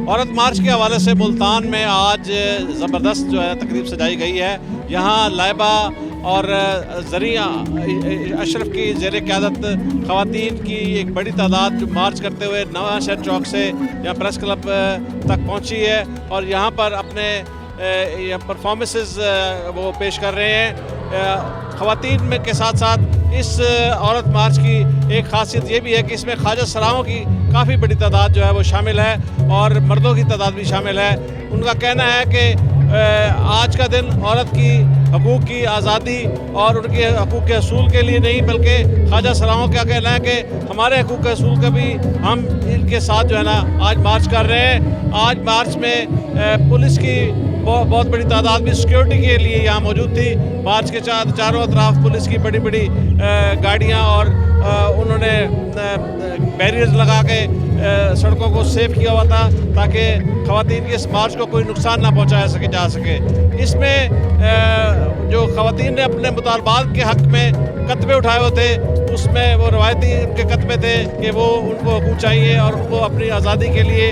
औरत मार्च के हवाले से मुल्तान में आज ज़बरदस्त जो है तकरीब सजाई गई है। यहाँ लाइबा और ज़रिया अशरफ की ज़ेर क़यादत ख़वातीन की एक बड़ी तादाद जो मार्च करते हुए नवा शहर चौक से यहाँ प्रेस क्लब तक पहुँची है और यहाँ पर अपने परफॉर्मेंसेस वो पेश कर रहे हैं। ख़वातीन में के साथ साथ इस औरत मार्च की एक ख़ासियत ये भी है कि इसमें ख्वाजा सराओं की काफ़ी बड़ी तादाद जो है वो शामिल है और मर्दों की तादाद भी शामिल है। उनका कहना है कि आज का दिन औरत की हकूक़ की आज़ादी और उनके हकूक़ के असूल के लिए नहीं बल्कि ख्वाजा सराओं का कहना है कि हमारे हकूक़ के असूल का भी हम इनके साथ जो है ना आज मार्च कर रहे हैं। आज मार्च में पुलिस की बहुत बड़ी तादाद भी सिक्योरिटी के लिए यहाँ मौजूद थी। मार्च के चारों तरफ पुलिस की बड़ी बड़ी गाड़ियाँ और उन्होंने बैरियर्स लगा के सड़कों को सेफ किया हुआ था ताकि ख़वातीन के इस मार्च को कोई नुकसान ना पहुँचाया जा सके। इसमें जो ख़वातीन ने अपने मुतालबात के हक़ में कतबे उठाए हुए थे उसमें वो रवायती उनके कतबे थे कि वो उनको हकूक़ चाहिए और उनको अपनी आज़ादी के लिए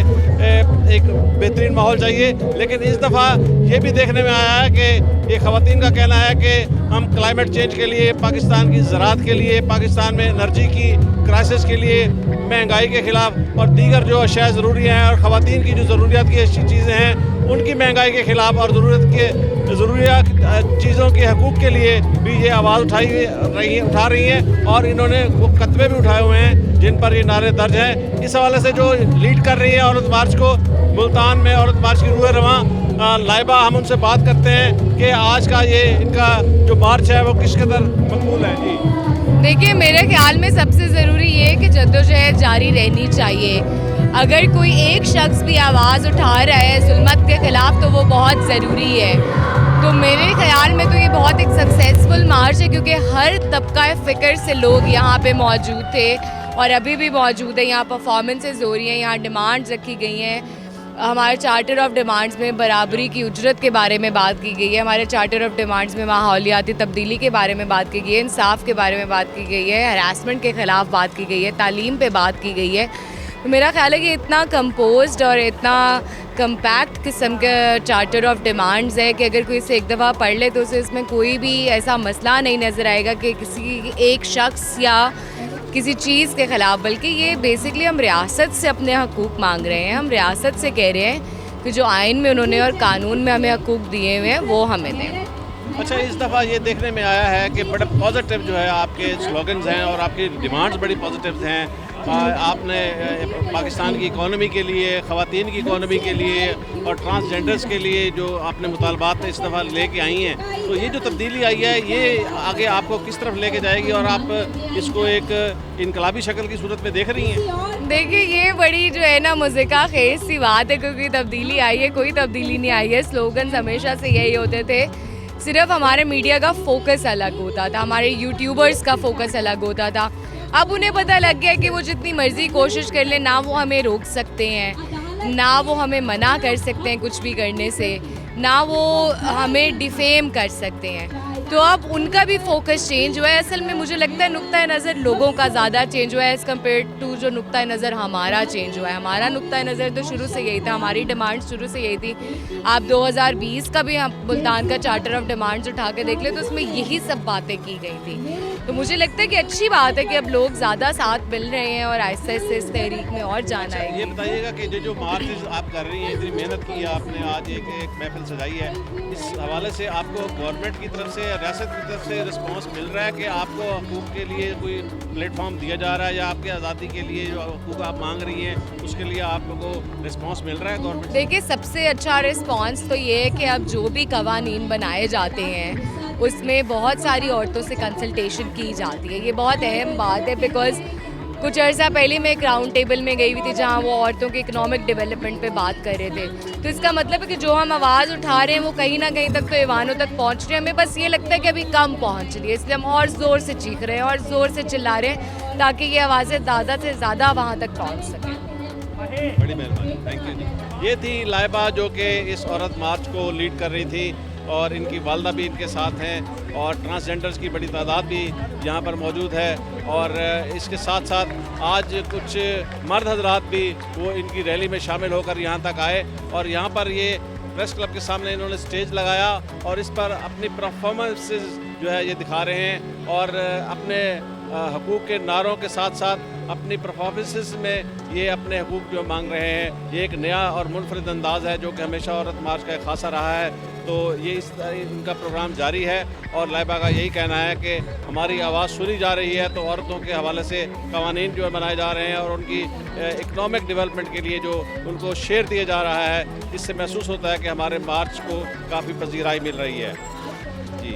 एक बेहतरीन माहौल चाहिए। लेकिन इस दफ़ा ये भी देखने में आया है कि ये ख़वातीन का कहना है कि हम क्लाइमेट चेंज के लिए, पाकिस्तान की ज़राअत के लिए, पाकिस्तान में एनर्जी की क्राइसिस के लिए, महंगाई के ख़िलाफ़ और दीगर जो अशिया ज़रूरी हैं और ख़वातीन की जो ज़रूरियात की अच्छी चीज़ें हैं उनकी महंगाई के ख़िलाफ़ और ज़रूरियात चीज़ों के हकूक़ के लिए भी ये आवाज़ उठा रही हैं और इन्होंने वो कतबे भी उठाए हुए हैं जिन पर ये नारे दर्ज हैं। इस हवाले से जो लीड कर रही है औरत मार्च को मुल्तान में औरत मार्च की रूह रवां लाइबा, हम उनसे बात करते हैं कि आज का ये इनका जो मार्च है वो किस कदर मकबूल है। जी देखिए, मेरे ख्याल में सबसे ज़रूरी ये है कि जद्दोजहद जारी रहनी चाहिए। अगर कोई एक शख्स भी आवाज़ उठा रहा है जुल्मत के ख़िलाफ़ तो वो बहुत ज़रूरी है। तो मेरे ख़्याल में तो ये बहुत एक सक्सेसफुल मार्च है क्योंकि हर तबका फ़िक्र से लोग यहाँ पे मौजूद थे और अभी भी मौजूद है। यहाँ परफॉर्मेंसेस हो रही हैं, यहाँ डिमांड्स रखी गई हैं। हमारे चार्टर ऑफ डिमांड्स में बराबरी की उजरत के बारे में बात की गई है। हमारे चार्टर ऑफ डिमांड्स में माहौलियाती तब्दीली के बारे में बात की गई है, इंसाफ के बारे में बात की गई है, हरासमेंट के ख़िलाफ़ बात की गई है, तालीम पे बात की गई है। तो मेरा ख़्याल है कि इतना कंपोज्ड और इतना कम्पैक्ट किस्म का चार्टर ऑफ डिमांड्स है कि अगर कोई इसे एक दफ़ा पढ़ ले तो उसे इसमें कोई भी ऐसा मसला नहीं नज़र आएगा कि किसी एक शख्स या किसी चीज़ के ख़िलाफ़, बल्कि ये बेसिकली हम रियासत से अपने हकूक़ मांग रहे हैं। हम रियासत से कह रहे हैं कि जो आइन में उन्होंने और कानून में हमें हकूक़ दिए हुए हैं वो हमें दें। अच्छा, इस दफ़ा ये देखने में आया है कि बड़े पॉजिटिव जो है आपके स्लोगन्स हैं और आपकी डिमांड्स बड़ी पॉजिटिव हैं। आपने पाकिस्तान की इकॉनमी के लिए, ख़वातीन की इकॉनमी के लिए और ट्रांसजेंडर्स के लिए जो आपने मुतालबात इस दफ़ा लेके आई हैं, तो ये जो तब्दीली आई है ये आगे आपको किस तरफ लेके जाएगी और आप इसको एक इनकलाबी शक्ल की सूरत में देख रही हैं? देखिए, ये बड़ी जो है ना मुज़िका खेज़ सी बात है क्योंकि तब्दीली आई है, कोई तब्दीली नहीं आई है। स्लोगन्स हमेशा से यही होते थे, सिर्फ हमारे मीडिया का फोकस अलग होता था, हमारे यूट्यूबर्स का फोकस अलग होता था। अब उन्हें पता लग गया कि वो जितनी मर्ज़ी कोशिश कर ले ना वो हमें रोक सकते हैं, ना वो हमें मना कर सकते हैं कुछ भी करने से, ना वो हमें डिफेम कर सकते हैं। तो अब उनका भी फोकस चेंज हुआ है। असल में मुझे लगता है नुक्ता नज़र लोगों का ज़्यादा चेंज हुआ है एज़ कम्पेयर टू जो नुक्ता नज़र हमारा चेंज हुआ है। हमारा नुक्ता नज़र तो शुरू से यही था, हमारी डिमांड शुरू से यही थी। आप 2020 का भी हम मुल्तान का चार्टर ऑफ डिमांड्स उठा के देख ले तो उसमें यही सब बातें की गई थी। तो मुझे लगता है कि अच्छी बात है कि अब लोग ज़्यादा साथ मिल रहे हैं और आहिस्ता आहिस्ता इस तहरीक में और जाना है। ये बताइएगा कि जो मार्च आप कर रही हैं, इतनी मेहनत की आपने, आज एक महफिल सजाई है, इस हवाले से आपको गवर्नमेंट की तरफ से, रियासत की तरफ से रिस्पांस मिल रहा है कि आपको हकूक़ के लिए कोई प्लेटफॉर्म दिया जा रहा है या आपकी आज़ादी के लिए जो हकूक़ आप मांग रही हैं उसके लिए आपको रिस्पांस मिल रहा है गवर्नमेंट? देखिए, सबसे अच्छा रिस्पांस तो ये है कि अब जो भी कवानीन बनाए जाते हैं उसमें बहुत सारी औरतों से कंसल्टेशन की जाती है। ये बहुत अहम बात है बिकॉज़ कुछ अर्सा पहले मैं एक राउंड टेबल में गई हुई थी जहाँ वो औरतों के इकोनॉमिक डेवलपमेंट पे बात कर रहे थे। तो इसका मतलब है कि जो हम आवाज़ उठा रहे हैं वो कहीं ना कहीं तक तो ऐवानों तक पहुँच रहे हैं। हमें बस ये लगता है कि अभी कम पहुँच रही है, इसलिए हम और ज़ोर से चीख रहे हैं और ज़ोर से चिल्ला रहे हैं ताकि ये आवाज़ें ज़्यादा से ज़्यादा वहाँ तक पहुँच सकें। बड़ी मेहरबानी, थैंक यू जी। ये थी लाइबा जो कि इस औरत मार्च को लीड कर रही थी और इनकी वालदा भी इनके साथ हैं। और ट्रांसजेंडर्स की बड़ी तादाद भी यहाँ पर मौजूद है। और इसके साथ साथ आज कुछ मर्द हजरात भी वो इनकी रैली में शामिल होकर यहाँ तक आए और यहाँ पर ये प्रेस क्लब के सामने इन्होंने स्टेज लगाया और इस पर अपनी परफॉर्मेंसेस जो है ये दिखा रहे हैं और अपने हकूक़ के नारों के साथ साथ अपनी परफॉर्मेंसेस में ये अपने हकूक़ जो मांग रहे हैं। ये एक नया और मुनफरिद अंदाज़ है जो कि हमेशा औरत मार्च का एक खासा रहा है। तो ये इनका प्रोग्राम जारी है और लाइबा का यही कहना है कि हमारी आवाज़ सुनी जा रही है। तो औरतों के हवाले से कवानीन जो है बनाए जा रहे हैं और उनकी इकनॉमिक डेवलपमेंट के लिए जो उनको शेयर दिया जा रहा है, इससे महसूस होता है कि हमारे मार्च को काफ़ी पजीराई मिल रही है। जी।